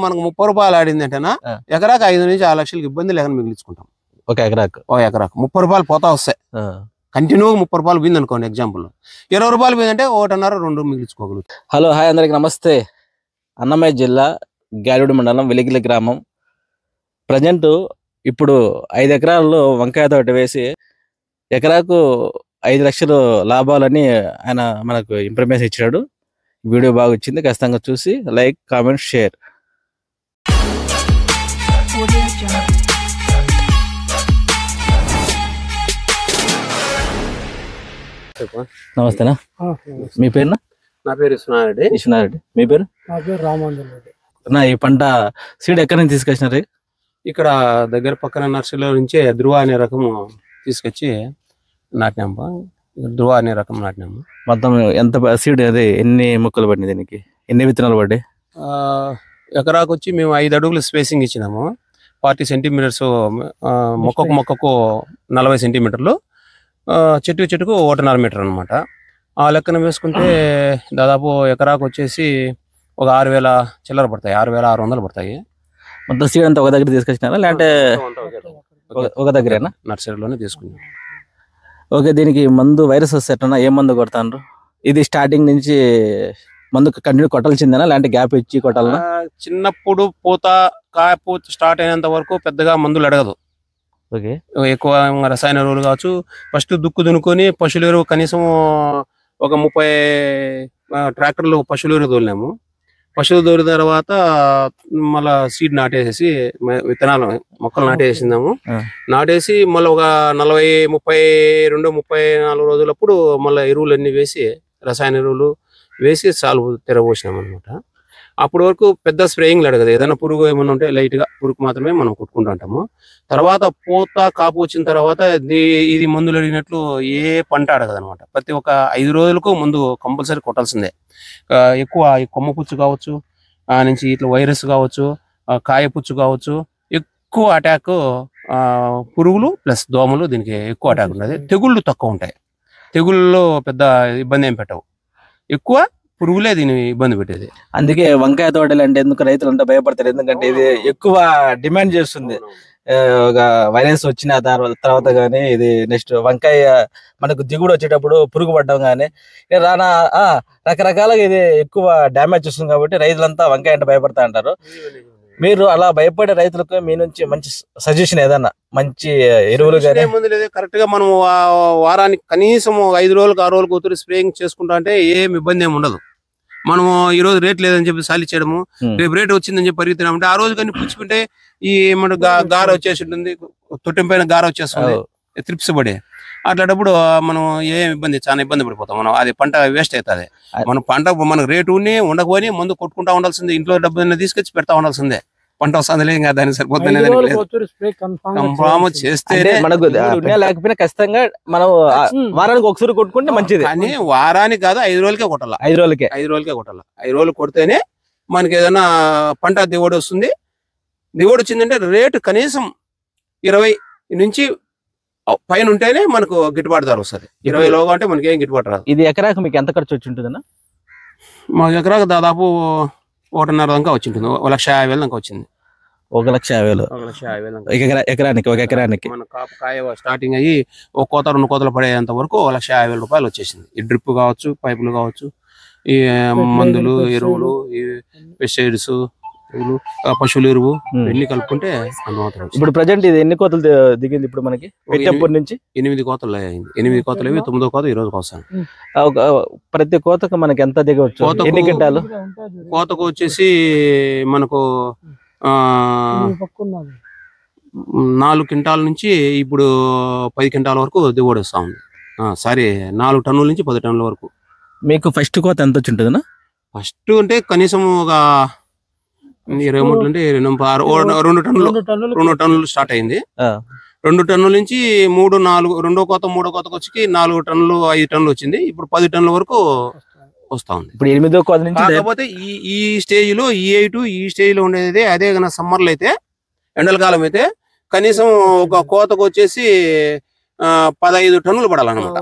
మనకు 30 రూపాయలు ఆడింది అంటేనా ఎకరాకు 5 నుంచి 6 లక్షలకు ఇబ్బంది లేకుండా మిగిలించుకుంటాం. ఒక ఎకరాకు 30 రూపాయలు పోతా వస్తాయి. కంటిన్యూగా 30 రూపాయలు పోయింది అనుకోండి. ఎగ్జాంపుల్ 20 రూపాయలు పోయిందంటే 1.5-2 మిగిలించుకోగలుగుతాం. హలో హాయ్ అందరికి నమస్తే. అన్నమయ్య జిల్లా గాలివీడు మండలం వెలిగిలి గ్రామం. ప్రజెంట్ ఇప్పుడు 5 ఎకరాల్లో వంకాయ తోట వేసి ఎకరాకు 5 లక్షలు లాభాలని ఆయన మనకు ఇన్ఫర్మేషన్ ఇచ్చాడు. వీడియో బాగా వచ్చింది, ఖచ్చితంగా చూసి లైక్, కామెంట్, షేర్. నమస్తేనా, మీ పేరునా? నా పేరు విశ్వనాథరెడ్డి. విశ్వనాథరెడ్డి, మీ పేరు? నా పేరు రామాంజన్ రెడ్డి. నా ఈ పంట సీడ్ ఎక్కడి నుంచి తీసుకొచ్చినారు? ఇక్కడ దగ్గర పక్కన నర్సరీలో నుంచే ధృవ అనే రకం తీసుకొచ్చి నాటినాము. ధృవ అనే రకం నాటినాము. మొత్తం ఎంత సీడ్, అదే ఎన్ని మొక్కలు పడినాయి, దీనికి ఎన్ని విత్తనాలు పడ్డాయి? ఎకరాకు వచ్చి మేము 5 అడుగులు స్పేసింగ్ ఇచ్చినాము. 40 సెంటీమీటర్స్, మొక్కకు 40 సెంటీమీటర్లు, చెట్టుకు 1.5 మీటర్ అనమాట. ఆ లెక్కన వేసుకుంటే దాదాపు ఎకరాకు వచ్చేసి ఒక 6,000 చిల్లర పడతాయి, 6,600 పడతాయి. మొత్తం సీడ్ అంతా ఒక దగ్గర తీసుకొచ్చినారా లేదంటే ఒక దగ్గరేనా? నర్సరీలోనే తీసుకున్నాం. ఓకే, దీనికి మందు వైరస్ వస్తే ఎట్లా, ఏ మందు కొడతాను? ఇది స్టార్టింగ్ నుంచి మందు కంటిన్యూ కొట్టాల్సిందేనా లేదంటే గ్యాప్ ఇచ్చి కొట్టాలనా? చిన్నప్పుడు కాయ పూత స్టార్ట్ అయినంత వరకు పెద్దగా మందులు అడగదు. ఓకే, ఎక్కువ రసాయన ఎరువులు కావచ్చు. ఫస్ట్ దుక్కు దున్నుకొని పశువుల ఎరువు కనీసం ఒక 30 ట్రాక్టర్లు పశువుల ఎరువు తోలినాము. పశువులు తోలిన తర్వాత మళ్ళా సీడ్ నాటేసేసి విత్తనాలు మొక్కలు నాటేసిందాము. నాటేసి మళ్ళీ ఒక 32-34 రోజులప్పుడు మళ్ళీ ఎరువులు అన్ని వేసి, రసాయన ఎరువులు వేసి సాల్వ్ తెరబోసినాం అనమాట. అప్పటి వరకు పెద్ద స్ప్రేయింగ్లు అడగదు. ఏదైనా పురుగు ఏమన్నా ఉంటే లైట్ గా పురుగు మాత్రమే మనం కొట్టుకుంటూ ఉంటాము. తర్వాత పూత కాపు వచ్చిన తర్వాత ఇది మందులు అడిగినట్లు ఏ పంట అడగదు అనమాట. ప్రతి ఒక్క 5 రోజులకు ముందు కంపల్సరీ కొట్టాల్సిందే. ఎక్కువ కొమ్మ పుచ్చు కావచ్చు, నుంచి ఇట్లా వైరస్ కావచ్చు, కాయ పుచ్చు కావచ్చు, ఎక్కువ అటాక్ పురుగులు ప్లస్ దోమలు దీనికి ఎక్కువ అటాక్ ఉంటుంది. తెగుళ్ళు తక్కువ ఉంటాయి. తెగుళ్ళలో పెద్ద ఇబ్బంది ఏం పెట్టవు, ఎక్కువ పురుగులే దీన్ని ఇబ్బంది పెట్టేది. అందుకే వంకాయ తోటలు అంటే ఎందుకు రైతులు అంతా భయపడతారు, ఎందుకంటే ఇది ఎక్కువ డిమాండ్ చేస్తుంది. ఒక వైరస్ వచ్చిన తర్వాత కానీ ఇది నెక్స్ట్ వంకాయ మనకు దిగుడు వచ్చేటప్పుడు పురుగు పడ్డం కానీ రానా రకరకాలుగా ఇది ఎక్కువ డ్యామేజ్ చేస్తుంది. కాబట్టి రైతులంతా వంకాయ అంటే భయపడతా అంటారు. మీరు అలా భయపడే రైతులకు మీ నుంచి మంచి సజెషన్ ఏదన్నా, మంచి ఎరువులు కరెక్ట్ గా మనం వారానికి కనీసం 5 రోజులకు 6 రోజులకు కూతురు స్ప్రేయింగ్ చేసుకుంటా అంటే ఏం ఇబ్బంది ఏమి ఉండదు. మనము ఈ రోజు రేట్ లేదని చెప్పి సాలి చేయడము, రేపు రేట్ వచ్చిందని చెప్పి పరిగెత్తినామంటే ఆ రోజు కానీ పుచ్చుకుంటే ఈ మన గార వచ్చేసి ఉంటుంది, తొట్టిం పైన గార వచ్చేస్తుంది, త్రిప్స్ పడి. అట్లాంటప్పుడు మనం చాలా ఇబ్బంది పడిపోతాం. మనం అది పంట వేస్ట్ అవుతుంది. మన పంట మనకు రేటు ఉండకపోయి మందు కొట్టుకుంటా ఉండాల్సిందే, ఇంట్లో డబ్బు తీసుకొచ్చి పెడతా ఉండాల్సిందే. పంట వస్తుంది లేదు, దానికి సరిపోతుంది చేస్తేనే మనకు లేకపోయినా ఖచ్చితంగా మనం వారానికి ఒకసారి కొట్టుకుంటే మంచిది. కానీ వారానికి కాదు, 5 రోజులకే కొట్టాలి. 5 రోజులకే కొట్టాలి. 5 రోజులు కొడితేనే మనకి ఏదైనా పంట దిగుబడి వస్తుంది. దిగుబడి వచ్చిందంటే రేటు కనీసం 20 నుంచి పైన ఉంటేనే మనకు గిట్టుబాటు ధర వస్తుంది. 20 లోగా అంటే మనకి ఏం గిట్టుబాటు రాదు. ఇది ఎకరాకు మీకు ఎంత ఖర్చు వచ్చి ఉంటుందన్నా? మా ఎకరాకు దాదాపు 1.5 దాకా వచ్చి ఉంటుంది. 1,50,000 దాకా వచ్చింది. 1,50,000 ఎకరానికి? ఒక ఎకరానికి మన కాయ స్టార్టింగ్ అయ్యి ఒక కోత 2 కోతలు పడేంత వరకు 1,50,000 రూపాయలు వచ్చేసింది. ఈ డ్రిప్ కావచ్చు, పైపులు కావచ్చు, ఈ మందులు, ఎరువులు, ఈ పెస్టిసైడ్స్, పశువుల ఎరువు ఎన్ని కలుపుకుంటే అన్నమాట. ఇప్పుడు ప్రజెంట్ ఇది ఎన్ని కోతలు దిగింది? ఇప్పుడు మనకి పెట్టేప్పటి నుంచి 8 కోతలు అయింది. 8 కోతలు అవి 9వ కోత ఈ రోజుకి వస్తాను. ప్రతి కోతకు మనకి ఎంత దిగవచ్చు? ఎన్ని క్వింటాలు? కోతకు వచ్చేసి మనకు 4 క్వింటాల నుంచి ఇప్పుడు 10 క్వింటాల వరకు దిగుబడి వస్తా ఉంది. 4 టన్నుల నుంచి 10 టన్నుల వరకు. మీకు ఫస్ట్ కోత ఎంత వచ్చి ఉంటుందన్నా? ఫస్ట్ అంటే కనీసం ఒక 20 మూటలు అంటే 2 టన్నులు స్టార్ట్ అయింది. 2 టన్నుల నుంచి 3-4 రెండో కోత మూడో కోతకు వచ్చి 4 టన్నులు 5 టన్నులు వచ్చింది. ఇప్పుడు 10 టన్నుల వరకు వస్తా ఉంది. ఇప్పుడు 8వ కోత నుంచి. కాకపోతే ఈ స్టేజ్ లో ఈ స్టేజ్ లో ఉండేది అదే కన్నా సమ్మర్లో అయితే, ఎండల కాలం అయితే కనీసం ఒక కోతకు వచ్చేసి 15 టన్నులు పడాలన్నమాట.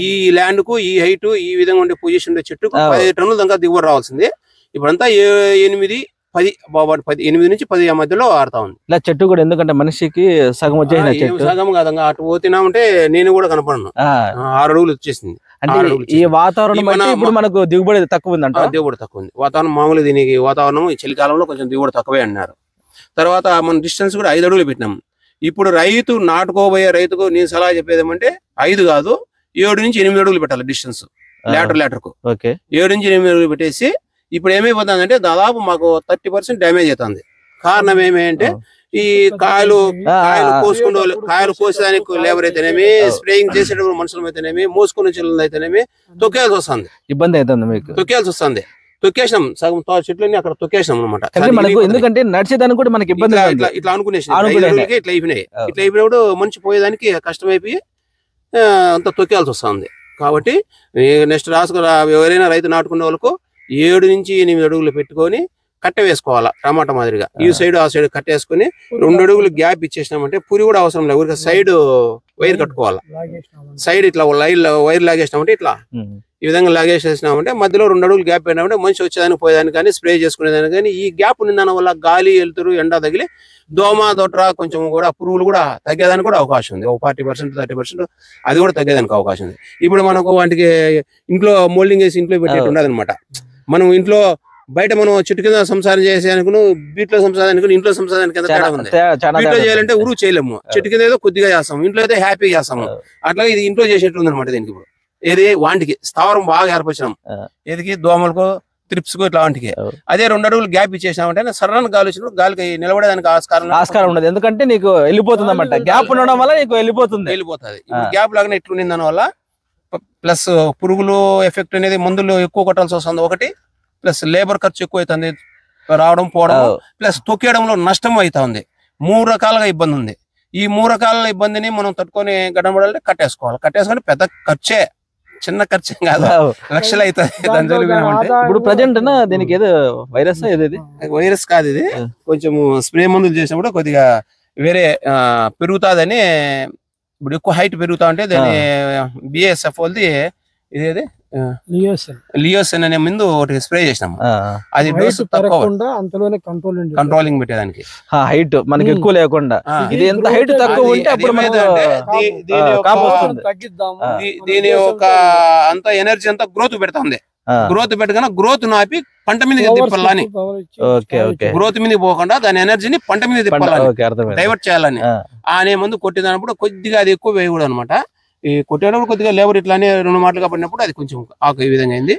ఈ ల్యాండ్ కు ఈ హైట్ ఈ విధంగా ఉండే పొజిషన్ ఉండే చెట్టుకు 15 టన్నుల దాకా దిగుబడి రావాల్సింది. ఇప్పుడంతా 8, 8 నుంచి 10 మధ్యలో ఆడుతా ఉంది. ఇలా చెట్టు కూడా ఎందుకంటే మనిషికి సగం వచ్చేసిన చెట్టు సగం కాదంగా అటు పోతున్నామంటే నేను కూడా కనపడను. 6 అడుగులు వచ్చేసింది. అంటే ఈ వాతావరణం బట్టి ఇప్పుడు మనకు దిగుబడి తక్కువ ఉంది అంట. దిగుబడి తక్కువ ఉంది. వాతావరణం మామూలు దీనికి వాతావరణం ఈ చలికాలంలో కొంచెం దిగుబడి తక్కువే అన్నారు. తర్వాత మన డిస్టెన్స్ కూడా 5 అడుగులు పెట్టినాం. ఇప్పుడు రైతు నాటుకోబోయే రైతుకు నేను సలహా చెప్పేది ఏమంటే 5 కాదు 7 నుంచి 8 అడుగులు పెట్టాలి డిస్టెన్స్ లీటర్కు. 7 నుంచి 8 అడుగులు పెట్టేసి ఇప్పుడు ఏమైపోతుందంటే దాదాపు మాకు 30% డ్యామేజ్ అవుతుంది. కారణం ఏమంటే ఈ కాయలు కోసుకునే వాళ్ళు, కాయలు కోసేదానికి లేబర్ అయితేనేమి, స్ప్రేయింగ్ చేసేటప్పుడు మనుషులు అయితేనేమి, మోసుకునే చెల్లెలు అయితేనేమి తొక్కేయాల్సి వస్తుంది. ఇబ్బంది అవుతుంది మీకు. తొక్కేయాల్సి వస్తుంది. తొక్కేసినాం సగం చెట్లన్నీ అక్కడ తొక్కేసినాం అనమాట. ఎందుకంటే నడిచేదానికి కూడా మనకి ఇబ్బంది. ఇట్లా అనుకునేసి ఇట్లా అయిపోయినాయి. ఇట్లా అయిపోయినప్పుడు మనిషి పోయేదానికి కష్టమైపోయి అంత తొక్కేయాల్సి వస్తుంది. కాబట్టి నెక్స్ట్ ఎవరైనా రైతు నాటుకునే వాళ్ళకు 7 నుంచి 8 అడుగులు పెట్టుకొని కట్టె వేసుకోవాలా. టమాటా మాదిరిగా ఈ సైడ్ ఆ సైడ్ కట్టేసుకుని 2 అడుగులు గ్యాప్ ఇచ్చేసినామంటే పురి కూడా అవసరం లేదు. ఊరికి సైడ్ వైర్ కట్టుకోవాలా. సైడ్ ఇట్లా వైర్ లాగేసినామంటే ఇట్లా ఈ విధంగా లాగేసేసినామంటే మధ్యలో 2 అడుగులు గ్యాప్ అయినామంటే మనిషి వచ్చేదానికి పోయేదానికి కానీ స్ప్రే చేసుకునేదానికి కానీ ఈ గ్యాప్ నిందన వల్ల గాలి వెళ్తురు ఎండ తగిలి దోమ దొట్ర కొంచెం కూడా పురుగులు కూడా తగ్గేదానికి కూడా అవకాశం ఉంది. 40% 30% అది కూడా తగ్గేదానికి అవకాశం ఉంది. ఇప్పుడు మనకు వాటికి ఇంట్లో మోల్డింగ్ వేసి ఇంట్లో పెట్టేట్టు ఉండదు అనమాట. మనం ఇంట్లో బయట మనం చెట్టు కింద సంసారం చేసేదానికి బీట్లో సంసారానికి ఇంట్లో సంసారానికి ఎంత తేడా ఉంది. బీట్లో చేయాలంటే ఉరువు చేయలేము. చెట్టు కింద ఏదో కొద్దిగా చేస్తాము, ఇంట్లో అయితే హ్యాపీగా చేస్తాము. అట్లా ఇది ఇంట్లో చేసేట్టు ఉంది అనమాట. దీనికి ఇప్పుడు ఏది వాటికి స్థావరం బాగా ఏర్పరిచినాం. ఏదికి దోమలకు త్రిప్స్ కు ఇట్లా వాటికి అదే 2 అడుగులు గ్యాప్ ఇచ్చేసినామంటే సడన్ గాలి వచ్చినప్పుడు గాలికి నిలబడేదానికి ఆస్కారం ఉండదు. ఎందుకంటే నీకు వెళ్ళిపోతుంది అన్నమాట. గ్యాప్ ఉండడం వల్ల నీకు వెళ్ళిపోతుంది. గ్యాప్ లాగానే ఇట్లుంది దాని వల్ల ప్లస్ పురుగులు ఎఫెక్ట్ అనేది మందులు ఎక్కువ కొట్టాల్సి వస్తుంది ఒకటి, ప్లస్ లేబర్ ఖర్చు ఎక్కువ అవుతుంది రావడం పోవడం, ప్లస్ తొక్కేయడంలో నష్టం అవుతుంది. 3 రకాలుగా ఇబ్బంది ఉంది. ఈ 3 రకాల ఇబ్బందిని మనం తట్టుకొని గడపడాలంటే కట్టేసుకోవాలి. కట్టేసుకొని పెద్ద ఖర్చే, చిన్న ఖర్చు కాదు, లక్షలు అవుతుంది. ఇప్పుడు ప్రజెంట్ దీనికి ఏదో వైరస్ వైరస్ కాదు, ఇది కొంచెం స్ప్రే మందులు చేసినప్పుడు కొద్దిగా వేరే పెరుగుతాదని. ఇప్పుడు ఎక్కువ హైట్ పెరుగుతా ఉంటే దాన్ని బిఎస్ఎఫ్ వాళ్ళది ఇదేది లియోసెన్ అనే ముందు ఒకటి స్ప్రే చేసినాము. అది డోసు తక్కువ, కంట్రోలింగ్ పెట్టేదానికి. హైట్ మనకి ఎక్కువ లేకుండా ఇది ఎంత హైట్ తక్కువ ఉంటే అప్పుడు దీని ఒక అంత ఎనర్జీ అంతా గ్రోత్ పెడుతుంది. గ్రోత్ పెట్టగానే గ్రోత్ నాపి పంట మీద తిప్పాలని, గ్రోత్ మీద పోకుండా దాని ఎనర్జీని పంట మీద తిప్పాలని, డైవర్ట్ చేయాలని అనే ముందు కొట్టినప్పుడు కొద్దిగా అది ఎక్కువ వేయకూడదు అనమాట. ఈ కొట్టేటప్పుడు కొద్దిగా లేబర్ ఇట్లానే 2 మాటలుగా పడినప్పుడు అది కొంచెం ఆకు ఈ విధంగా అయింది.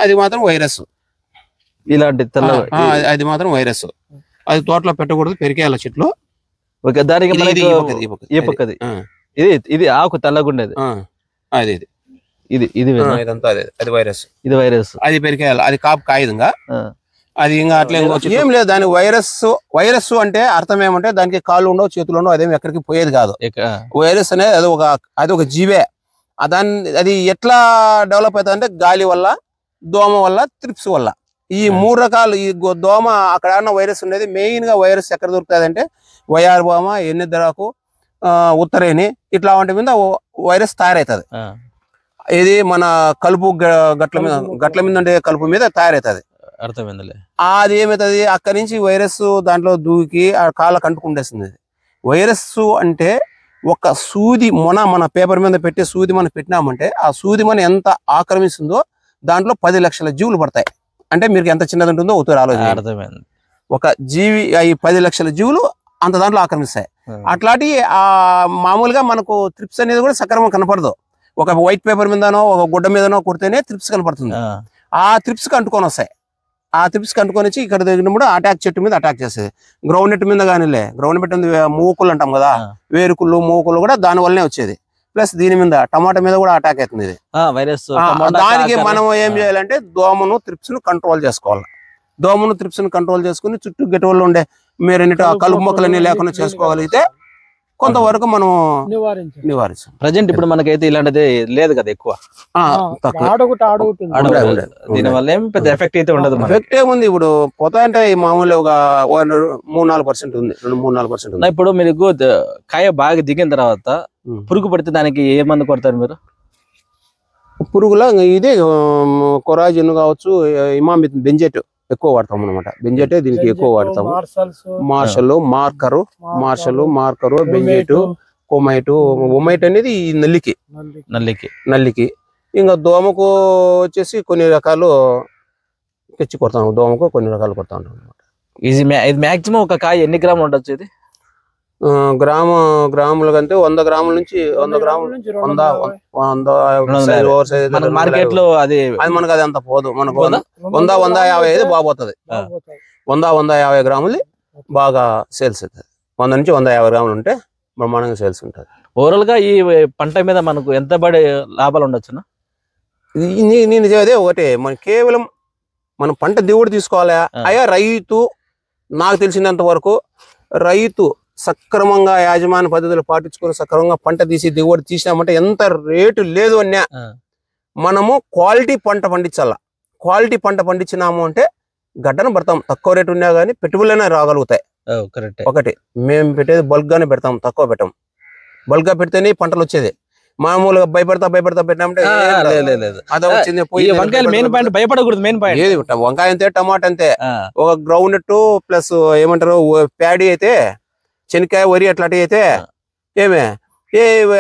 అది మాత్రం వైరస్, ఇలాంటి అది మాత్రం వైరస్. అది తోటలో పెట్టకూడదు, పెరికేయాల చెట్లు. ఇది ఆకు తెల్లగుండేది, అది ఇదంతా అది వైరస్. ఇది వైరస్, అది పెరికేయాలి. అది కాపు కాయదుగా అది ఇంకా అట్లే ఏం లేదు. దాని వైరస్ అంటే అర్థం ఏమంటే దానికి కాళ్ళు ఉండవు, చేతులు ఉండవు, అదేమి ఎక్కడికి పోయేది కాదు. వైరస్ అనేది అది ఒక జీవే. అది ఎట్లా డెవలప్ అవుతుంది అంటే గాలి వల్ల, దోమ వల్ల, త్రిప్స్ వల్ల. ఈ 3 రకాలు. ఈ దోమ అక్కడ వైరస్ ఉండేది మెయిన్ గా. వైరస్ ఎక్కడ దొరుకుతుంది అంటే వయార్ దోమ, ఎన్నెద్దరాకు, ఉత్తరేని ఇట్లా వాటి మీద వైరస్ తయారవుతుంది. ఇది మన కలుపు గట్ల మీద ఉండే కలుపు మీద తయారవుతుంది. అర్థమైందిలే. అది ఏమవుతుంది, అక్కడి నుంచి వైరస్ దాంట్లో దూకి ఆ కాళ్ళకు అంటుకుండేస్తుంది. వైరస్ అంటే ఒక సూది మన పేపర్ మీద పెట్టే సూది మనం పెట్టినామంటే ఆ సూది మనం ఎంత ఆక్రమిస్తుందో దాంట్లో 10 లక్షల జీవులు పడతాయి. అంటే మీరు ఎంత చిన్నది ఉంటుందో అవుతారు ఆలోచన. అర్థమైంది. ఒక జీవి ఈ 10 లక్షల జీవులు అంత దాంట్లో ఆక్రమిస్తాయి. అట్లాంటి మామూలుగా మనకు త్రిప్స్ అనేది కూడా సక్రమంగా కనపడదు. ఒక వైట్ పేపర్ మీదనో ఒక గుడ్డ మీదనో కొడితేనే త్రిప్స్ కనపడుతుంది. ఆ త్రిప్స్ కి అంటుకొని వస్తాయి. ఆ త్రిప్స్ కి అంటుకొని వచ్చి ఇక్కడ దిగినప్పుడు అటాక్ చెట్టు మీద అటాక్ చేస్తుంది. గ్రౌండ్ నెట్ మీద కానీలే, గ్రౌండ్ నెట్ మూకులు అంటాం కదా, వేరుకుళ్ళు మూకులు కూడా దాని వల్లనే వచ్చేది. ప్లస్ దీని మీద టమాటా మీద కూడా అటాక్ అవుతుంది ఇది వైరస్. దానికి మనం ఏం చేయాలంటే దోమను త్రిప్స్ ను కంట్రోల్ చేసుకోవాలి. దోమను త్రిప్స్ ను కంట్రోల్ చేసుకుని చుట్టూ గెటవల్లో ఉండే మీరన్నిటి కలుపు మొక్కలన్నీ లేకుండా చేసుకోగలిగితే కొంతవరకు మనం నివారించాం. ప్రజెంట్ ఇప్పుడు మనకైతే ఇలాంటిది లేదు కదా, ఎక్కువ దీనివల్ల ఏం పెద్ద ఎఫెక్ట్ అయితే ఉండదు. ఎఫెక్ట్ ఏముంది ఇప్పుడు పోతా అంటే మామూలు ఒక 3-4% ఉంది, 2-3-4% ఉంది. ఇప్పుడు మీరు కాయ బాగా దిగిన తర్వాత పురుగు పడితే దానికి ఏ మందు కొడతారు మీరు? పురుగుల ఇదే కొరాజిన్ కావచ్చు, ఇమామిథిన్ బెంజెట్ ఎక్కువ వాడతాం అనమాట. బెంజెట్ దీనికి ఎక్కువ వాడతాము. మార్షల్, మార్కరు, బెంజెట్, ఒమైట్ అనేది ఈ నల్లికి. ఇంకా దోమకు వచ్చేసి కొన్ని రకాలు తెచ్చి కొడతాము. దోమకు కొన్ని రకాలు కొడతా ఉంటాం అనమాట. ఇది మాక్సిమం ఒక కాయ ఎన్ని గ్రాములు ఉండొచ్చు? ఇది గ్రాముల కంటే 100 గ్రాముల నుంచి 100 గ్రాములు మార్కెట్ లో అది మనకు అది అంత పోదు. మనకు 100-150 బాగుపోతుంది. 100-150 గ్రాములు బాగా సేల్స్ అవుతుంది. 100 నుంచి 150 గ్రాములు ఉంటే బ్రహ్మాండంగా సేల్స్ ఉంటుంది. ఓవరాల్ గా ఈ పంట మీద మనకు ఎంత పడే లాభాలు ఉండొచ్చునా? నేను చెప్పేది ఒకటే, మనం కేవలం మనం పంట దిగుబడి తీసుకోవాలి. అయ్యా రైతు, నాకు తెలిసినంత వరకు రైతు సక్రమంగా యాజమాన్య పద్ధతులు పాటించుకొని సక్రమంగా పంట తీసి దిగుబడి తీసినామంటే ఎంత రేటు లేదు అన్నా మనము క్వాలిటీ పంట పండించాల. క్వాలిటీ పంట పండించినాము అంటే గడ్డను పడతాం. తక్కువ రేటు ఉన్నా కానీ పెట్టుబడులైనా రాగలుగుతాయి. ఒకటి మేము పెట్టేది బల్క్ గానే పెడతాం, తక్కువ పెట్టాం. బల్క్ గా పెడితేనే పంటలు వచ్చేది. మామూలుగా భయపడతా పెట్టామంటే అదే వచ్చింది. వంకాయ అంతే, టమాటా అంతే. ఒక గ్రౌండ్ నట్టు ప్లస్ ఏమంటారు ప్యాడీ అయితే, శనక్కాయ, వరి అట్లాంటివి అయితే ఏమే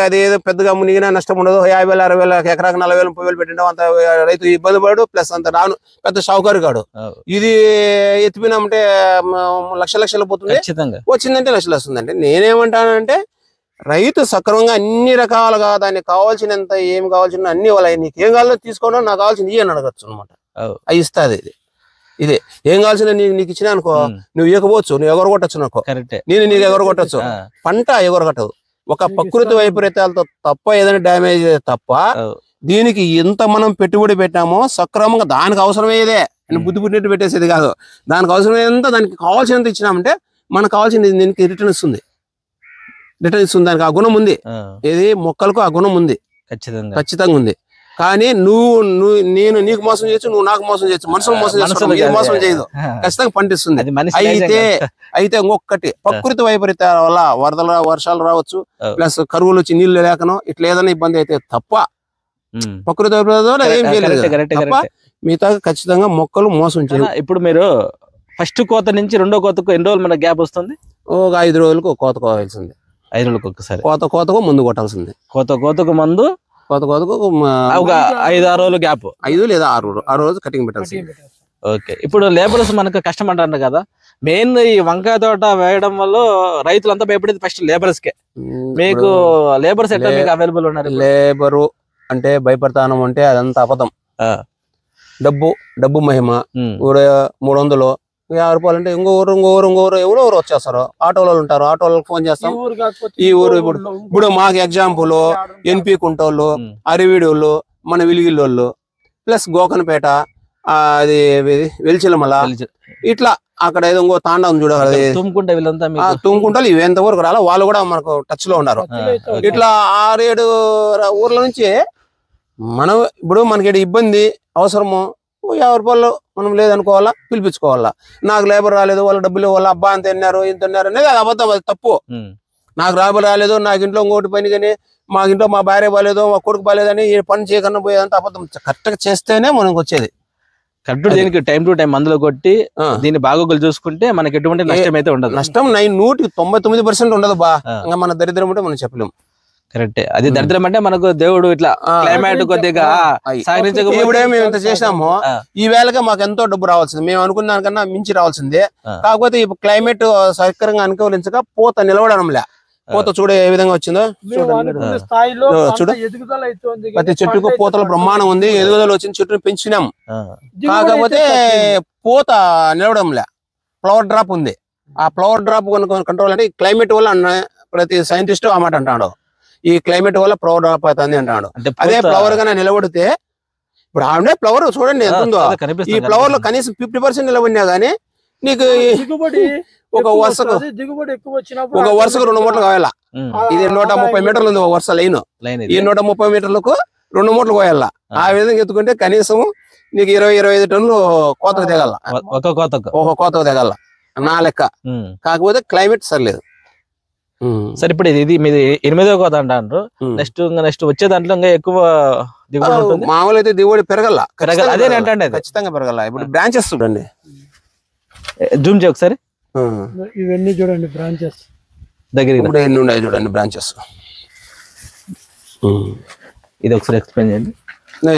అది ఏదో పెద్దగా మునిగినా నష్టం ఉండదు. 50,000-60,000 ఎకరాకు 40,000-30,000 పెట్టింటాం. అంత రైతు ఇబ్బంది పడు, ప్లస్ అంత రాను పెద్ద షావుకారు కాడు. ఇది ఎత్తిపోయినామంటే లక్షలు పోతుంది. వచ్చిందంటే లక్షలు వస్తుందంటే నేనేమంటానంటే రైతు సక్రమంగా అన్ని రకాలుగా దానికి కావాల్సినంత ఏం కావాల్సిన అన్ని వాళ్ళ నీకు ఏం కావాలో తీసుకోవడం, నాకు కావాల్సింది ఇవి అని అడగచ్చు అనమాట. అవి ఇస్తుంది. ఇదే ఏం కావాల్సిన నీకు ఇచ్చినా అనుకో, నువ్వు ఇవ్వకపోవచ్చు, నువ్వు ఎగరగొట్టచ్చు నాకు, నేను నీకు ఎగరగొట్టచ్చు. పంట ఎగరగొట్టదు. ఒక ప్రకృతి వైపరీత్యాలతో తప్ప ఏదైనా డ్యామేజ్ తప్ప దీనికి ఎంత మనం పెట్టుబడి పెట్టామో సక్రమంగా దానికి అవసరమయ్యేదే బుద్ధి పుట్టినట్టు పెట్టేసేది కాదు. దానికి అవసరమైనంత దానికి కావాల్సినంత ఇచ్చినామంటే మనకు కావాల్సింది దీనికి రిటర్న్ ఇస్తుంది. దానికి ఆ గుణం ఉంది. ఏది మొక్కలకు ఆ గుణం ఉంది, ఖచ్చితంగా ఉంది. కానీ నేను నీకు మోసం చేయొచ్చు, నువ్వు నాకు మోసం చేయొచ్చు. మనుషులు మోసం మోసం చేయదు, ఖచ్చితంగా పండిస్తుంది. అయితే ఇంకొకటి ప్రకృతి వైపరీత్యాల వల్ల వర్షాలు రావచ్చు, ప్లస్ కరువులు వచ్చి నీళ్లు లేకనో ఇట్లా ఏదైనా ఇబ్బంది అయితే తప్ప ప్రకృతి వైపరీత్యాలు ఏం చేయలేదు తప్ప మిగతా ఖచ్చితంగా మొక్కలు మోసం చేయదు. ఇప్పుడు మీరు ఫస్ట్ కోత నుంచి రెండో కోతకు ఎన్ని రోజులు మన గ్యాప్ వస్తుంది? ఒక 5 రోజులకు కోత కోవాల్సింది. 5 రోజులకు ఒకసారి కోతకు ముందు కొట్టాల్సింది. కోతకు మందు కోతకు ఒక 5-6 రోజులు గ్యాప్, 5 లేదా 6 రోజు కటింగ్ పెట్టాల్సింది. ఓకే. ఇప్పుడు లేబర్స్ మనకు కష్టం అంటారు కదా, మెయిన్ ఈ వంకాయ తోట వేయడం వల్ల రైతులంతా భయపడేది ఫస్ట్ లేబర్స్ కే. మీకు లేబర్స్ ఎట్లా మీకు అవైలబుల్ ఉన్నారు? లేబరు అంటే భయపడతానం అంటే అదంతా అబద్ధం. డబ్బు మహిమ. 300 50 రూపాయలు అంటే ఇంకోరు ఎవరో వచ్చేస్తారు. ఆటోలో ఉంటారు, ఆటోలకు ఫోన్ చేస్తాం. ఈ ఊరు ఇప్పుడు మాకు ఎగ్జాంపుల్ ఎన్పి కుంటోళ్ళు, అరివీడోళ్ళు, మన విలిగిల్లోళ్ళు, ప్లస్ గోకనపేట, అది వెల్చిలమల, ఇట్లా అక్కడ ఏదో ఇంకో తాండం చూడాలి, తుమ్ముకుంటారు. ఇవి ఎంతవరకు రాలా, వాళ్ళు కూడా మనకు టచ్ లో ఉన్నారు. ఇట్లా 6-7 ఊర్ల నుంచి మనం ఇప్పుడు మనకి ఇబ్బంది అవసరము 50 రూపాయలు మనం లేదనుకోవాలా, పిలిపించుకోవాలా. నాకు లేబర్ రాలేదు, వాళ్ళ డబ్బులు వాళ్ళ అబ్బా అంత ఎన్నారు ఇంత ఎన్నారు అనేది అది అబద్ధం, అది తప్పు. నాకు లేబర్ రాలేదు, నాకు ఇంట్లో ఇంకోటి పని కానీ, మా ఇంట్లో మా భార్య బాగాలేదు, మా కొడుకు బాగాలేదని పని చేయకుండా పోయేదంతా అబద్ధం. కరెక్ట్ గా చేస్తేనే మనకు వచ్చేది. కరెక్ట్ దీనికి టైం టు టైం మందులు కొట్టి దీన్ని బాగోగులు చూసుకుంటే మనకి ఎటువంటి నష్టం అయితే ఉండదు. నష్టం 99% ఉండదు బా. ఇంకా మన దరిద్రం ఉంటే మనం చెప్పలేము. కరెక్టే. అది దరిద్రం అంటే మనకు దేవుడు ఇట్లా క్లైమేట్ కొద్దిగా ఇప్పుడే మేము ఇంత చేసినాము, ఈ వేళగా మాకు ఎంతో డబ్బు రావాల్సింది, మేము అనుకున్న దానికన్నా మించి రావాల్సిందే. కాకపోతే ఇప్పుడు క్లైమేట్ సౌకర్యంగా అనుకూలించక పూత నిలవడంలే. పూత చూడ ఏ విధంగా వచ్చిందో చూడ, ప్రతి చెట్టుకు పూతలు బ్రహ్మాండం ఉంది, ఎదుగుదల వచ్చింది, చెట్టును పెంచినాం. కాకపోతే పూత నిలవడంలే, ఫ్లవర్ డ్రాప్ ఉంది. ఆ ఫ్లవర్ డ్రాప్ కంట్రోల్ అంటే క్లైమేట్ వల్ల ప్రతి సైంటిస్ట్ ఆ మాట అంటాడు. ఈ క్లైమేట్ వల్ల ఫ్లవర్ డ్రాప్ అవుతుంది అంటాడు. అదే ఫ్లవర్ గానే నిలబడితే ఇప్పుడు ఆవిడే ఫ్లవర్ చూడండి ఎంత ఉందో. ఈ ఫ్లవర్ లో కనీసం 50% నిలబడినా గానీ నీకు ఒక వరుసకు 2 మూటలు కావాలా. ఇది 130 మీటర్లు ఉంది ఒక వరుస లైన్. ఈ 130 మీటర్లకు 2 మూటలు కోయాలా. ఆ విధంగా ఎత్తుకుంటే కనీసం నీకు 20-25 టన్నులు కోతకు దిగాల, ఒక కోతకు దిగాల నా లెక్క. కాకపోతే క్లైమేట్ సరిలేదు. సరే ఇప్పుడు ఇది మీది 8వ కోత అంటారు. నెక్స్ట్ వచ్చే దాంట్లో ఇంకా ఎక్కువ దిగుబడి ఉంటుంది. మామూలు అయితే దిగుబడి పెరగల, అదే అంటే ఖచ్చితంగా పెరగల. ఇప్పుడు బ్రాంచెస్ చూడండి, జూమ్ చేయ ఒకసారి. ఇవన్నీ చూడండి బ్రాంచెస్ దగ్గర ఎన్ని ఉన్నాయి చూడండి బ్రాంచెస్. ఇది ఒకసారి ఎక్స్ప్లెయిన్ చేయండి.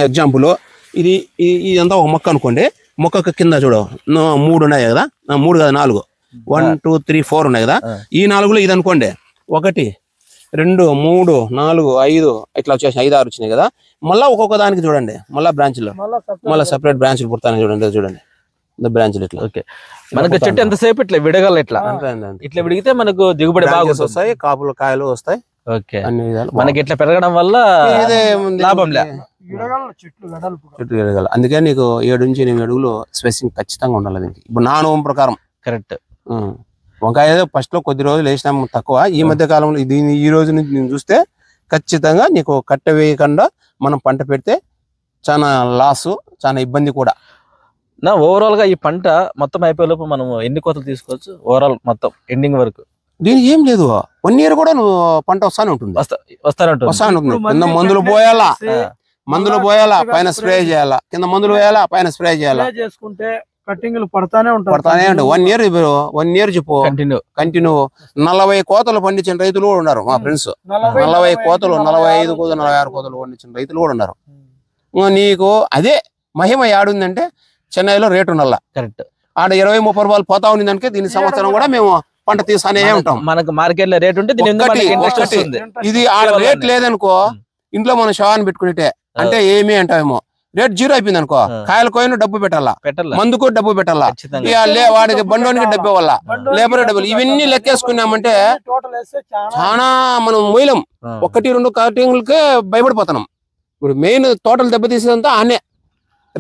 ఎగ్జాంపుల్ ఇదంతా ఒక మొక్క అనుకోండి. మొక్కకు కింద చూడ 3 ఉన్నాయి కదా, 3 కదా 4, 1 2 3 4 ఉన్నాయి కదా. ఈ 4లో ఇది అనుకోండి, 1 2 3 4 5 ఇట్లా వచ్చేసి 5 6 వచ్చినాయి కదా. మళ్ళీ ఒక్కొక్క దానికి చూడండి, మళ్ళీ బ్రాంచ్లో మళ్ళీ సపరేట్ బ్రాంచ్లు పుడతాయి చూడండి. చూడండి బ్రాంచ్లు ఇట్లా. ఓకే, మనకు చెట్టు ఎంతసేపు ఇట్లా విడగల ఇట్లా విడిగితే మనకు దిగుబడి బాగా వస్తాయి, కాపులు కాయలు వస్తాయి. ఓకే, మనకి ఇట్లా పెరగడం వల్ల లాభం లే. చెట్లు ఎదగాలి. అందుకే నీకు 7 నుంచి 8 అడుగులు స్పేసింగ్ ఖచ్చితంగా ఉండాలి దీనికి. ఇప్పుడు నా అనుభవం ప్రకారం కరెక్ట్. వంకాయ ఫస్ట్ లో కొద్ది రోజులు వేసినాము తక్కువ. ఈ మధ్య కాలంలో దీన్ని ఈ రోజు నుంచి నేను చూస్తే ఖచ్చితంగా నీకు కట్ట వేయకుండా మనం పంట పెడితే చాలా లాస్, చాలా ఇబ్బంది కూడా. నా ఓవరాల్ గా ఈ పంట మొత్తం అయిపోయేలోపు మనం ఎన్ని కోతలు తీసుకోవచ్చు ఓవరాల్ మొత్తం ఎండింగ్ వరకు? దీనికి ఏం లేదు, 1 year కూడా నువ్వు పంట వస్తానే ఉంటుంది. కింద మందులు పోయాలా, పైన స్ప్రే చేయాలా, కింద మందులు వేయాలా, పైన స్ప్రే చేయాలా. చేసుకుంటే కట్టింగ్లు పడతానే ఉంటాయి. 1 year చెప్పు కంటిన్యూ. 40 కోతలు పండించిన రైతులు కూడా ఉన్నారు మా ఫ్రెండ్స్. 40 కోతలు, 45 కోతలు, 46 కోతలు పండించిన రైతులు కూడా ఉన్నారు. నీకు అదే మహిమ యాడుందంటే చెన్నైలో రేటు ఉండాల. కరెక్ట్. ఆడ 20-30 రూపాయలు పోతా ఉన్నదానికి దీని సంవత్సరం కూడా మేము పంట తీసానే ఉంటాం. మనకు మార్కెట్ లో రేట్ ఉంటే ఇది ఆడ రేట్ లేదనుకో, ఇంట్లో మనం శవాన్ని పెట్టుకునేటే అంటే ఏమి అంటావేమో. రేట్ 0 అయిపోయింది అనుకో, కాయలు కోయిన డబ్బు పెట్టాలా, మందుకు డబ్బు పెట్టాలా, వాడికి బండోనికి డబ్బు ఇవ్వాలా, లేబర్ డబ్బులు, ఇవన్నీ లెక్కేసుకున్నామంటే చాలా మనం మూలం 1-2 కటింగ్లకే భయపడిపోతున్నాం. ఇప్పుడు మెయిన్ తోటలు దెబ్బతీసేదంతా ఆనే.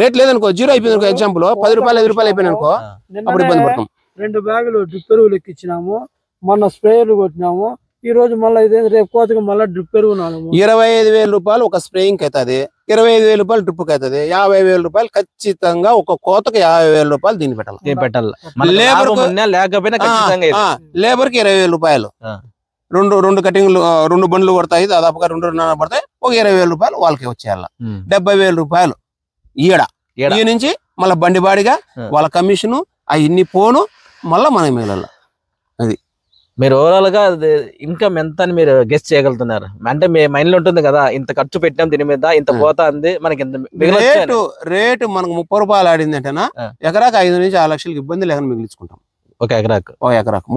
రేట్ లేదనుకో, 0 అయిపోయింది అనుకో, ఎగ్జాంపుల్ 10 రూపాయలు 5 రూపాయలు అయిపోయింది అనుకో, అప్పుడు ఇబ్బంది పడతాం. 2 బ్యాగులు డ్రిప్ ఎరువులు ఎక్కించినాము, మొన్న స్ప్రేయర్లు కొట్టినాము. ఈ రోజు మళ్ళీ రేపు కోతకు మళ్ళీ డ్రిప్ ఎరువు 25,000 రూపాయలు ఒక స్ప్రేయింగ్ అవుతుంది, 25,000 రూపాయలు డ్రిప్ అవుతుంది, 50,000 రూపాయలు ఖచ్చితంగా ఒక కోతకు 50,000 రూపాయలు దీన్ని పెట్టాలి. లేబర్ కి 20,000 రూపాయలు, 2 కటింగ్లు 2 బండ్లు పడతాయి, దాదాపుగా 2.5 పడతాయి, ఒక 20,000 రూపాయలు వాళ్ళకి వచ్చేయాల. 70,000 రూపాయలు ఈ నుంచి మళ్ళీ బండి బాడిగా వాళ్ళ కమిషను అవన్నీ పోను, మళ్ళీ మనం మిగలాల. అది మీరు ఓవరాల్ గా ఇన్కమ్ ఎంత అని మీరు గెస్ చేయగలుగుతున్నారు? అంటే మీ మైండ్ లో ఉంటుంది కదా, ఇంత ఖర్చు పెట్టాం దీని మీద, ఇంత పోతా అంది, మనకి రేటు మనకు 30 రూపాయలు ఆడింది అంటేనా ఎకరాకు 5 నుంచి 6 లక్షలకి ఇబ్బంది లేకుండా మిగిలించుకుంటాం. ఒక ఎకరాకు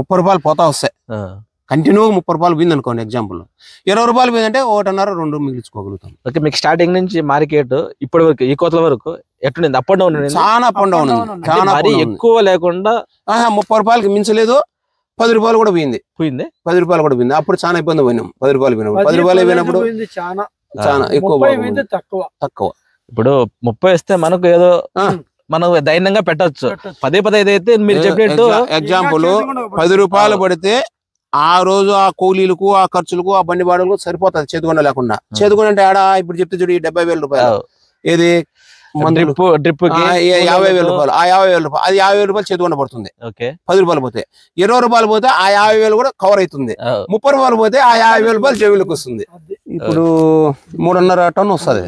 30 రూపాయలు పోతా వస్తాయి. కంటిన్యూ 30 రూపాయలు పోయింది అనుకోండి, ఎగ్జాంపుల్ 20 రూపాయలు పోయిందంటే 1.5-2 మిగిలించుకోగలుగుతాం. ఓకే, మీకు స్టార్టింగ్ నుంచి మార్కెట్ ఇప్పటి వరకు ఈ కోతల వరకు ఎట్లుంది? Up and down? చాలా అప్ అండ్ డౌన్ ఉంది, చాలా ఎక్కువ లేకుండా. 30 రూపాయలకి మించలేదు, 10 రూపాయలు కూడా పోయింది. 10 రూపాయలు కూడా పోయింది. అప్పుడు చాలా ఇబ్బంది పోయినాం. 10 రూపాయలు పోయినప్పుడు, 10 రూపాయలు పోయినప్పుడు చాలా ఎక్కువ తక్కువ. ఇప్పుడు 30 ఇస్తే మనకు ఏదో మనం ధైర్యంగా పెట్టచ్చు. 10 అయితే మీరు చెప్పినట్టు ఎగ్జాంపుల్ 10 రూపాయలు పడితే ఆ రోజు ఆ కూలీలకు, ఆ ఖర్చులకు, ఆ బండి బాడులకు సరిపోతుంది చేతికొండ లేకుండా. చేతికొండ అంటే ఆడ ఇప్పుడు చెప్తే చూడు 70,000 రూపాయలు, ఏది డ్రిప్ 50,000 రూపాయలు, ఆ 50,000 రూపాయలు, అది 50,000 రూపాయలు చేతికొండ పడుతుంది. 10 రూపాయలు పోతే 20 రూపాయలు పోతే ఆ 50,000 కూడా కవర్ అవుతుంది. 30 రూపాయలు పోతే ఆ 50,000 రూపాయలు జేబులకు వస్తుంది. ఇప్పుడు 3.5 టన్ను వస్తుంది,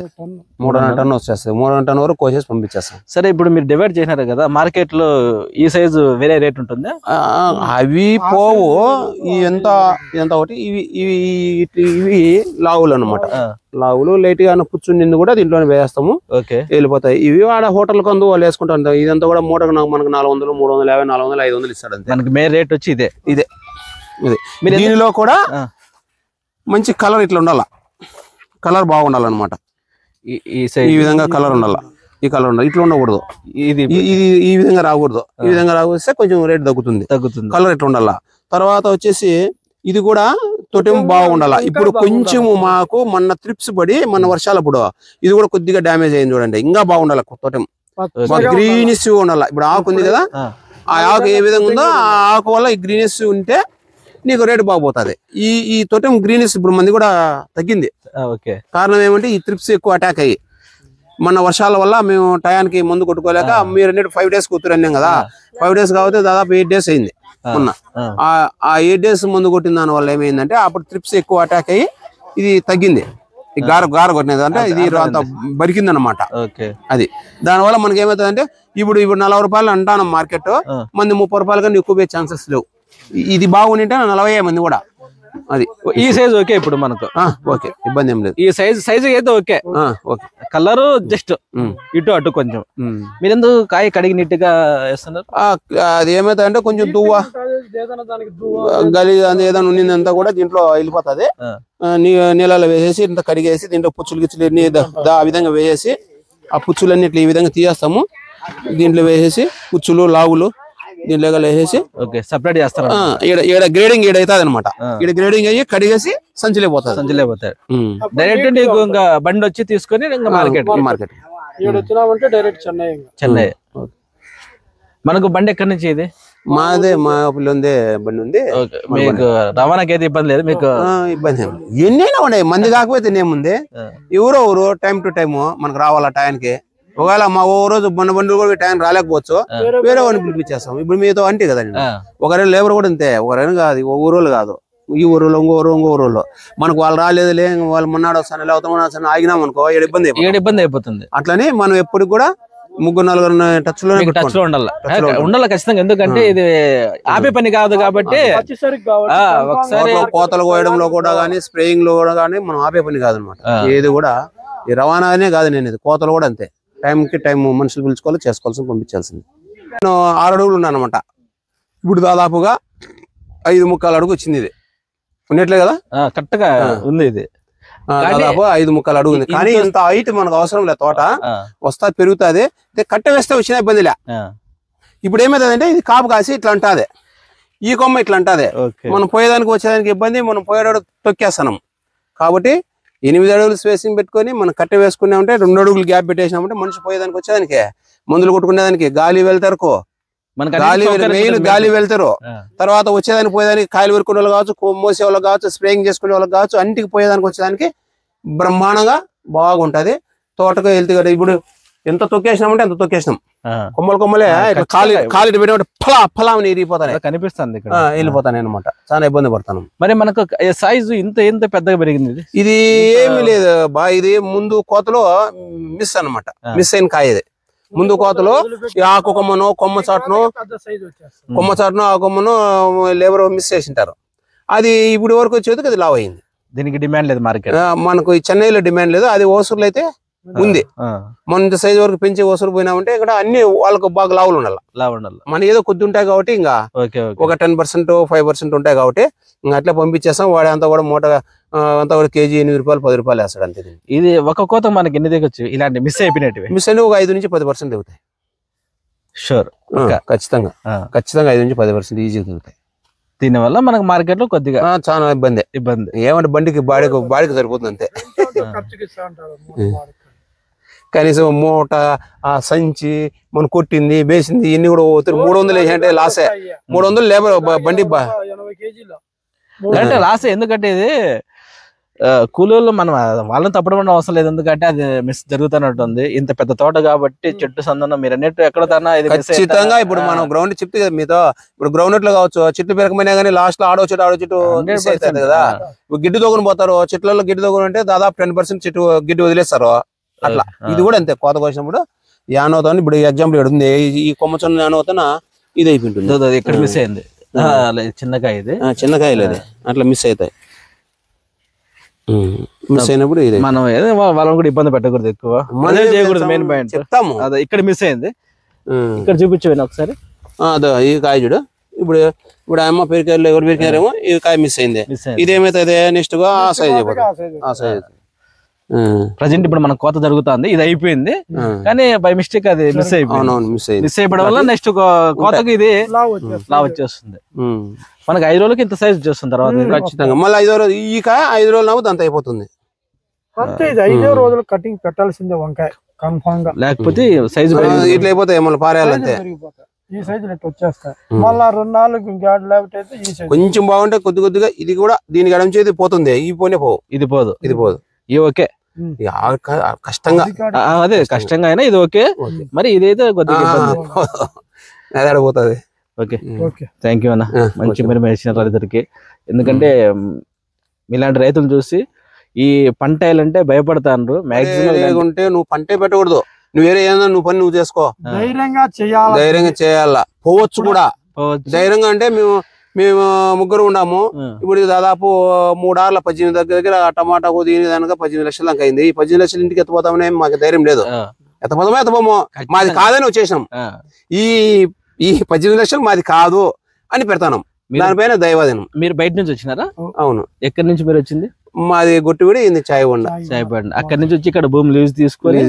3.5 టన్ను వచ్చేస్తుంది. 3.5 టన్ను వరకు కోసేసి పంపించేస్తాం. సరే, ఇప్పుడు మీరు డివైడ్ చేసినారు కదా, మార్కెట్ లో ఈ సైజు వేరే రేట్ ఉంటుంది? అవి పోవు, ఇదంతా ఒకటి. ఇవి లావులు అనమాట. లావులు లైట్ గా పుచ్చుండింది కూడా దీంట్లోనే వేస్తాము, వెళ్ళిపోతాయి. ఇవి ఆడ హోటల్ కొందు వాళ్ళు వేసుకుంటారు. ఇదంతా కూడా మూటకు మనకు 400, 350, 400, 500 ఇస్తాడు అంతే. మనకి మే రేట్ వచ్చి ఇదే. దీనిలో కూడా మంచి కలర్ ఇట్లా ఉండాల, కలర్ బాగుండాలన్నమాట. ఈ విధంగా కలర్ ఉండాల, ఈ కలర్ ఉండాలి, ఇట్లా ఉండకూడదు. ఇది ఈ విధంగా రాకూడదు. ఈ విధంగా రాకొస్తే కొంచెం రేట్ తగ్గుతుంది. కలర్ ఇట్లా ఉండాల. తర్వాత వచ్చేసి ఇది కూడా తొటెం బాగుండాల. ఇప్పుడు కొంచెం మాకు మొన్న ట్రిప్స్ పడి మొన్న వర్షాలప్పుడు ఇది కూడా కొద్దిగా డ్యామేజ్ అయింది చూడండి. ఇంకా బాగుండాలి తోటం, గ్రీనిష్ ఉండాలి. ఇప్పుడు ఆకు ఉంది కదా, ఆ ఆకు ఏ విధంగా ఉందో ఆ ఆకు వల్ల ఈ గ్రీనిష్ ఉంటే నీకు రేటు బాగుపోతుంది. ఈ తోటం గ్రీనిష్ ఇప్పుడు మంది కూడా తగ్గింది. కారణం ఏమంటే ఈ ట్రిప్స్ ఎక్కువ అటాక్ అయ్యి మన వర్షాల వల్ల మేము టయానికి మందు కొట్టుకోలేక, మీరు 5 days కూతురు అన్నాం కదా, 5 days కాబట్టి దాదాపు 8 days అయింది. మొన్న ఆ 8 days ముందు కొట్టిన దాని వల్ల ఏమైందంటే అప్పుడు ట్రిప్స్ ఎక్కువ అటాక్ అయ్యి ఇది తగ్గింది. ఈ గార కొట్టినది అంటే ఇది అంత బరికింది అనమాట. అది దానివల్ల మనకి ఏమవుతుందంటే ఇప్పుడు 40 రూపాయలు అంటాను మార్కెట్, మంది 30 రూపాయలు కన్నా ఎక్కువ పోయే ఛాన్సెస్ లేవు. ఇది బాగుంటే 40 మంది కూడా. అది ఈ సైజ్ ఓకే ఇప్పుడు మనకు ఓకే, ఇబ్బంది ఏం లేదు. ఈ సైజ్ అయితే ఓకే. కలర్ జస్ట్ ఇటు అటు కొంచెం. మీరు ఎందుకు కాయ కడిగి నీట్ గా వేస్తున్నారు? అది ఏమైతుందంటే కొంచెం దువ్వ గలి ఏదైనా ఉన్నిందంతా కూడా దీంట్లో వెళ్ళిపోతుంది. నీళ్ళలో వేసేసి ఇంత కడిగేసి దీంట్లో పుచ్చులు గిచ్చులు ఎన్ని ఆ విధంగా వేసేసి ఆ పుచ్చులన్నీ ఇట్లా ఈ విధంగా తీయేస్తాము. దీంట్లో వేసేసి పుచ్చులు లావులు దీంట్లో వేసేసి సెపరేట్ చేస్తారు. ఈడ గ్రేడింగ్ ఈడైతుంది అనమాట. ఈడ గ్రేడింగ్ అయ్యి కడిగేసి సంచిలో పోతాయి. డైరెక్ట్ నీకు ఇంకా బండి వచ్చి తీసుకొని మార్కెట్ డైరెక్ట్ చెన్నై. మనకు బండి ఎక్కడి నుంచి ఇది? మాదే మా ఉందే బండి ఉంది. మీకు రవాణాకి అయితే ఇబ్బంది లేదు? మీకు ఇబ్బంది ఎన్నైనా ఉన్నాయి, మంది కాకపోతే ఏముంది. ఎవరు టైం టు టైం మనకు రావాలా టైంకి. ఒకవేళ మా ఓ రోజు బండి కూడా టైం రాలేకపోవచ్చు, వేరే వాడిని పిలిపించేస్తాం. ఇప్పుడు మీతో అంటే కదండి, ఒకరైనా లేబర్ కూడా అంతే, ఒకరైనా కాదు, ఊరోళ్ళు కాదు, ఈ ఊరులో ఇంకో ఊరోళ్ళు మనకు వాళ్ళు రాలేదు లే, వాళ్ళు మొన్నాడు వస్తాను లేకపోతే ఆగినాం అనుకో ఇబ్బంది అయిపోతుంది. అట్లని మనం ఎప్పుడు కూడా 3-4 టచ్ లో ఉండాలి ఖచ్చితంగా. ఎందుకంటే ఇది ఆపే పని కాదు కాబట్టి ఒకసారి కోతలు కోయడంలో కూడా గానీ స్ప్రేయింగ్ లో కూడా గానీ మనం ఆపే పని కాదు అనమాట. ఏది కూడా ఈ రవాణానే కాదు, నేను ఇది కోతలు కూడా అంతే, టైంకి టైం మనుషులు పిలుచుకోవాలి, చేసుకోవాల్సింది, పంపించాల్సింది. నేను 6 అడుగులు ఉన్నాను అనమాట. ఇప్పుడు దాదాపుగా 5.25 అడుగు వచ్చింది. ఇది ఉన్నట్లే కదా, కరెక్ట్ గా ఉంది. ఇది దాదాపు 5.25 అడుగు ఉంది. కానీ ఇంత హైట్ మనకు అవసరం లేదు, తోట వస్తా పెరుగుతుంది. కట్ట వేస్తే వచ్చిన ఇబ్బందిలే. ఇప్పుడు ఏమైతుందంటే ఇది కాపు కాసి ఇట్లా అంటాదే, ఈ కొమ్మ ఇట్లా అంటాదే, మనం పోయేదానికి వచ్చేదానికి ఇబ్బంది, మనం పోయేటప్పుడు తొక్కేస్తున్నాం. కాబట్టి 8 అడుగులు స్పేసింగ్ పెట్టుకొని మనం కట్టె వేసుకున్నామంటే 2 అడుగులు గ్యాప్ పెట్టేసినామంటే మనిషి పోయేదానికి వచ్చేదానికి, మందులు కొట్టుకునేదానికి, గాలి వెళ్తారు, మెయిన్ గాలి వెళ్తారు. తర్వాత వచ్చేదానికి పోయేదానికి కాయలు పెరుకునే వాళ్ళు కావచ్చు, మోసే వాళ్ళకి కావచ్చు, స్ప్రేయింగ్ చేసుకునే వాళ్ళకి కావచ్చు, అంటికి పోయేదానికి వచ్చేదానికి బ్రహ్మాండంగా బాగుంటది. తోటకు వెళ్తే కదా ఇప్పుడు ఎంత తొక్కేసినామంటే ఎంత తొక్కేసినాం, కొమ్మలే కాలి పెట్టినట్టు ఫలా ఇరిగిపోతాయి, కనిపిస్తుంది, వెళ్ళిపోతాను అనమాట. చాలా ఇబ్బంది పడతాను. మరి మనకు సైజు ఇంత పెద్దగా పెరిగింది? ఇది ఏమి లేదు బా, ఇది ముందు కోతలో మిస్ అనమాట, మిస్ అయిన కాయ. ఇది ముందు కోతలో ఆకు కొమ్మను కొమ్మ చాటును ఆ కొమ్మను లేబర్ మిస్ చేసింటారు. అది ఇప్పుడు వరకు వచ్చేది అది లావ్ అయింది. దీనికి డిమాండ్ లేదు మార్కెట్. మనకు చెన్నైలో డిమాండ్ లేదు, అది ఓసూర్లో అయితే ఉంది. మన ఇంత సైజ్ వరకు పెంచి ఓసూరు పోయినామంటే ఇక్కడ అన్ని వాళ్ళకు బాగా లావులు ఉండాలి. మన ఏదో కొద్ది ఉంటాయి కాబట్టి ఇంకా ఒక 10% 5% ఉంటాయి కాబట్టి ఇంకా అట్లా పంపించేస్తాం. వాడి అంతా కూడా మూట అంతా కూడా కేజీ 8 రూపాయలు 10 రూపాయలు వేస్తాడు అంతే. ఇది ఒక కోత మనకి ఎన్ని దిగొచ్చు? ఇలాంటి మిస్ అయిపోయినట్టు మిస్ అయినా ఒక 5 నుంచి 10% దిగుతాయి. షూర్, ఖచ్చితంగా 5 నుంచి 10% ఈజీగా దిగుతాయి. దీనివల్ల మనకు మార్కెట్ లో కొద్దిగా చాలా ఇబ్బంది ఏమంటే బండికి బాడికి సరిపోతుంది అంతే. కనీసం మూట ఆ సంచి మనం కొట్టింది వేసింది ఇన్ని కూడా 300 వేసినట్టే లాసే. 300 లేబర్ బండి అంటే లాసే. ఎందుకంటే ఇది కూలీలు మనం వాళ్ళని తప్పడం అవసరం లేదు, ఎందుకంటే అది మిస్ జరుగుతున్నట్టుంది. ఇంత పెద్ద తోట కాబట్టి చెట్టు సందనం మీరు అన్నట్టు ఎక్కడ ఖచ్చితంగా. ఇప్పుడు మనం గ్రౌండ్ చెప్తే కదా మీతో, ఇప్పుడు గ్రౌండ్ లో కావచ్చు చెట్లు పెరగమైనా కానీ లాస్ట్ లో ఆడో చెట్టు మిస్ అవుతుంది కదా. గిడ్డు దొంగను పోతారు, చెట్లలో గిడ్డు దొంగను అంటే దాదాపు 10% చెట్టు గిడ్డు వదిలేస్తారు. అట్లా ఇది కూడా అంతే. కోత కోసినప్పుడు యానవుతా, ఇప్పుడు ఎగ్జాంపుల్ ఎడుంది ఈ కొమ్మచొన్న యానవుతాన ఇది అయిపోయింటుంది. ఇక్కడ మిస్ అయింది చిన్నకాయ, ఇది చిన్నకాయలు అది అట్లా మిస్ అవుతాయి. మిస్ అయినప్పుడు ఇది మనం వాళ్ళని కూడా ఇబ్బంది పెట్టకూడదు, ఎక్కువ చేయకూడదు. మెయిన్ పాయింట్ చెప్తాము. అదే ఇక్కడ మిస్ అయింది, ఇక్కడ చూపించు ఒకసారి. అదో ఈ కాయ చూడు, ఇప్పుడు అమ్మ పెరికాయలు ఎవరు పెరికారేమో ఈ కాయ మిస్ అయింది. ఇది ఏమైతుంది నెక్స్ట్ గా ఆ సైజ్ అయిపోతుంది. ఆ సైజ్ ప్రజెంట్ ఇప్పుడు మన కోత జరుగుతుంది, ఇది అయిపోయింది కానీ బై మిస్టేక్ అది మిస్ అయిపోయింది. మిస్ అయిపోవడం వల్ల నెక్స్ట్ కోతకి ఇది లావ్ వచ్చేస్తుంది. మనకి 5 రోజులకి ఇంత సైజ్ వచ్చేస్తుంది. తర్వాత ఖచ్చితంగా మళ్ళీ 5 రోజులు ఈ కాయ 5 రోజులు నవ్వు అంత అయిపోతుంది. అంతే, ఇది 5 రోజులు కటింగ్ పెట్టాల్సిందే వంకాయ కన్ఫామ్ గా, లేకపోతే సైజ్ ఇట్లా అయిపోతాయి. మళ్ళీ పారేయాలంటే ఈ సైజ్ వచ్చేస్తాయి. మళ్ళీ 2-4 గ్యాడ్ లేకపోతే ఈ సైజ్ కొంచెం బాగుంటే కొద్దిగా ఇది కూడా దీనికి ఎడంచేది పోతుంది. ఈ పోనే పోవు, ఇది పోదు. ఇది ఓకే, కష్టంగా అదే కష్టంగా అయినా ఇది ఓకే. మరి ఇదైతే కొద్దిగా అదే పోతుంది. ఓకే ఓకే థ్యాంక్ యూ అన్న, మంచి ఇన్ఫర్మేషన్ రైతులకి. ఎందుకంటే ఇలాంటి రైతులు చూసి ఈ పంట వేయాలంటే భయపడతాను మాక్సిమం. ఉంటే నువ్వు పంటే పెట్టకూడదు, నువ్వు వేరే ఏదైనా నువ్వు పని నువ్వు చేసుకో, ధైర్యంగా చేయాలి, ధైర్యంగా చేయాలా, పోవచ్చు కూడా ధైర్యంగా. అంటే మేము ముగ్గురు ఉన్నాము, ఇప్పుడు ఇది దాదాపు 3 ఆర్ల 18 దగ్గర టమాటాకు దీని దానిగా 18 లక్షల దాకా అయింది. ఈ 18 లక్షల ఇంటికి ఎత్తపోతామని మాకు ధైర్యం లేదు, ఎత్తపోమో మాది కాదని వచ్చేసినాం. ఈ 18 లక్షలు మాది కాదు అని పెడతాం, దానిపైన దైవాధీనం. మీరు బయట నుంచి వచ్చినారా? అవును. ఎక్కడి నుంచి మీరు వచ్చింది? మాది గుట్టివిడి, ఇది చాయబండ. అక్కడి నుంచి వచ్చి ఇక్కడ భూమి లీజ్ తీసుకొని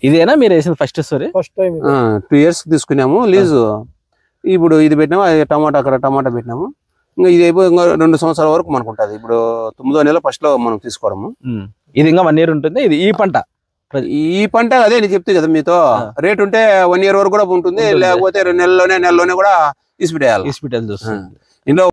ఇదేనా మీరు వేసిన first story? First time 2 years తీసుకున్నాము లీజు. ఇప్పుడు ఇది పెట్టినాము, టమాటా అక్కడ టమాటా పెట్టినాము. ఇంకా ఇది అయిపోయి ఇంకా 2 సంవత్సరాల వరకు మనకు ఉంటుంది. ఇప్పుడు 9వ నెల ఫస్ట్ లో మనం తీసుకోవడము. ఇది ఇంకా 1 year ఉంటుంది. ఇది ఈ పంట అదే నేను చెప్తే కదా మీతో, రేట్ ఉంటే 1 year వరకు కూడా ఉంటుంది, లేకపోతే 2 నెలలోనే కూడా ఇసిపెట్టేయాలి. చూస్తుంది. ఇంట్లో